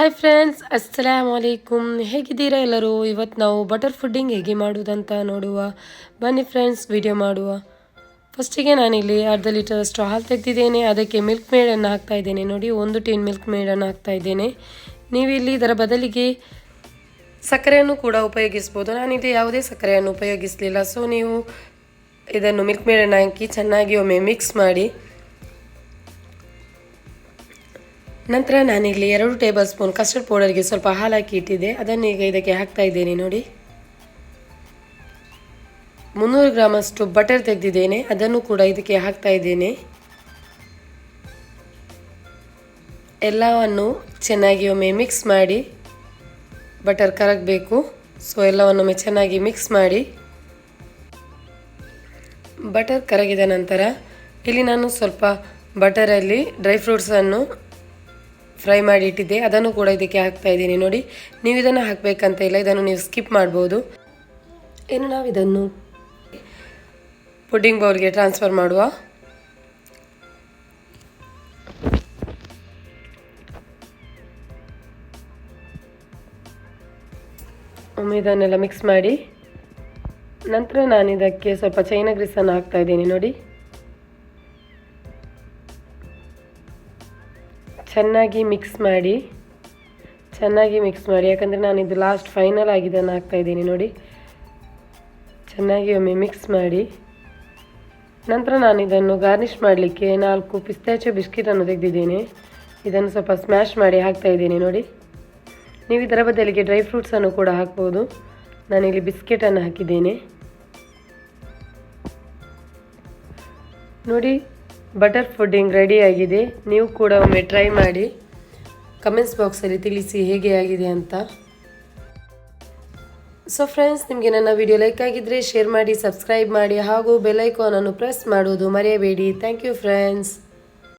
Hi friends, ಅಸ್ಸಲಾಮು ಅಲೈಕುಮ್. ಹೇಗಿದ್ದೀರಾ ಎಲ್ಲರೂ? ಇವತ್ತು ನಾವು ಬಟರ್ ಫುಡ್ಡಿಂಗ್ ಹೇಗೆ ಮಾಡುವುದಂತ ನೋಡುವ. ಬನ್ನಿ ಫ್ರೆಂಡ್ಸ್, ವಿಡಿಯೋ ಮಾಡುವ. ಫಸ್ಟಿಗೆ ನಾನಿಲ್ಲಿ ಅರ್ಧ ಲೀಟರಷ್ಟು ಹಾಲು ತೆಗೆದಿದ್ದೇನೆ. ಅದಕ್ಕೆ ಮಿಲ್ಕ್ ಮೇಡನ್ನು ಹಾಕ್ತಾ ಇದ್ದೇನೆ. ನೋಡಿ, 1 ಟೀನ್ ಮಿಲ್ಕ್ ಮೇಡನ್ನು ಹಾಕ್ತಾ ಇದ್ದೇನೆ. ನೀವಿಲ್ಲಿ ಇದರ ಬದಲಿಗೆ ಸಕ್ಕರೆಯನ್ನು ಕೂಡ ಉಪಯೋಗಿಸ್ಬೋದು. ನಾನಿಲ್ಲಿ ಯಾವುದೇ ಸಕ್ಕರೆಯನ್ನು ಉಪಯೋಗಿಸಲಿಲ್ಲ. ಸೊ ನೀವು ಇದನ್ನು ಮಿಲ್ಕ್ ಮೇಡನ್ನು ಹಾಕಿ ಚೆನ್ನಾಗಿ ಒಮ್ಮೆ ಮಿಕ್ಸ್ ಮಾಡಿ. ನಂತರ ನಾನಿಲ್ಲಿ 2 ಟೇಬಲ್ ಸ್ಪೂನ್ ಕಸ್ಟರ್ಡ್ ಪೌಡರ್ಗೆ ಸ್ವಲ್ಪ ಹಾಲು ಹಾಕಿ ಇಟ್ಟಿದ್ದೆ. ಅದನ್ನು ಈಗ ಇದಕ್ಕೆ ಹಾಕ್ತಾ ಇದ್ದೇನೆ. ನೋಡಿ, 300 ಗ್ರಾಮಷ್ಟು ಬಟರ್ ತೆಗೆದಿದ್ದೇನೆ. ಅದನ್ನು ಕೂಡ ಇದಕ್ಕೆ ಹಾಕ್ತಾ ಇದ್ದೇನೆ. ಎಲ್ಲವನ್ನು ಚೆನ್ನಾಗಿ ಒಮ್ಮೆ ಮಿಕ್ಸ್ ಮಾಡಿ. ಬಟರ್ ಕರಗಬೇಕು. ಸೊ ಎಲ್ಲವನ್ನೊಮ್ಮೆ ಚೆನ್ನಾಗಿ ಮಿಕ್ಸ್ ಮಾಡಿ. ಬಟರ್ ಕರಗಿದ ನಂತರ ಇಲ್ಲಿ ನಾನು ಸ್ವಲ್ಪ ಬಟರಲ್ಲಿ ಡ್ರೈ ಫ್ರೂಟ್ಸನ್ನು ಫ್ರೈ ಮಾಡಿ ಇಟ್ಟಿದ್ದೆ. ಅದನ್ನು ಕೂಡ ಇದಕ್ಕೆ ಹಾಕ್ತಾ ಇದ್ದೀನಿ. ನೋಡಿ, ನೀವು ಇದನ್ನು ಹಾಕಬೇಕಂತ ಇಲ್ಲ, ಇದನ್ನು ನೀವು ಸ್ಕಿಪ್ ಮಾಡ್ಬೋದು. ಇನ್ನು ನಾವು ಇದನ್ನು ಪುಡ್ಡಿಂಗ್ ಬೌಲ್ಗೆ ಟ್ರಾನ್ಸ್ಫರ್ ಮಾಡುವ. ಒಮ್ಮೆ ಇದನ್ನೆಲ್ಲ ಮಿಕ್ಸ್ ಮಾಡಿ ನಂತರ ನಾನು ಇದಕ್ಕೆ ಸ್ವಲ್ಪ ಚೈನಾ ಗ್ರೀಸನ್ನು ಹಾಕ್ತಾ ಇದ್ದೀನಿ. ನೋಡಿ, ಚೆನ್ನಾಗಿ ಮಿಕ್ಸ್ ಮಾಡಿ. ಯಾಕಂದರೆ ನಾನು ಇದು ಲಾಸ್ಟ್ ಫೈನಲ್ ಆಗಿ ಇದನ್ನು ಹಾಕ್ತಾ ಇದ್ದೀನಿ. ನೋಡಿ, ಚೆನ್ನಾಗಿ ಒಮ್ಮೆ ಮಿಕ್ಸ್ ಮಾಡಿ. ನಂತರ ನಾನು ಇದನ್ನು ಗಾರ್ನಿಷ್ ಮಾಡಲಿಕ್ಕೆ 4 ಪಿಸ್ತಾಚಿಯೋ ಬಿಸ್ಕಿಟನ್ನು ತೆಗೆದಿದ್ದೇನೆ. ಇದನ್ನು ಸ್ವಲ್ಪ ಸ್ಮ್ಯಾಶ್ ಮಾಡಿ ಹಾಕ್ತಾ ಇದ್ದೀನಿ. ನೋಡಿ, ನೀವು ಇದರ ಬದಲಿಗೆ ಡ್ರೈ ಫ್ರೂಟ್ಸನ್ನು ಕೂಡ ಹಾಕ್ಬೋದು. ನಾನಿಲ್ಲಿ ಬಿಸ್ಕೆಟನ್ನು ಹಾಕಿದ್ದೇನೆ. ನೋಡಿ, ಬಟರ್ ಫುಡ್ಡಿಂಗ್ ರೆಡಿಯಾಗಿದೆ. ನೀವು ಕೂಡ ಒಮ್ಮೆ ಟ್ರೈ ಮಾಡಿ. ಕಮೆಂಟ್ಸ್ ಬಾಕ್ಸಲ್ಲಿ ತಿಳಿಸಿ ಹೇಗೆ ಆಗಿದೆ ಅಂತ. ಸೊ ಫ್ರೆಂಡ್ಸ್, ನಿಮಗೆ ನನ್ನ ವಿಡಿಯೋ ಲೈಕ್ ಆಗಿದ್ದರೆ ಶೇರ್ ಮಾಡಿ, ಸಬ್ಸ್ಕ್ರೈಬ್ ಮಾಡಿ ಹಾಗೂ ಬೆಲ್ ಐಕಾನನ್ನು ಪ್ರೆಸ್ ಮಾಡೋದು ಮರೆಯಬೇಡಿ. Thank you friends.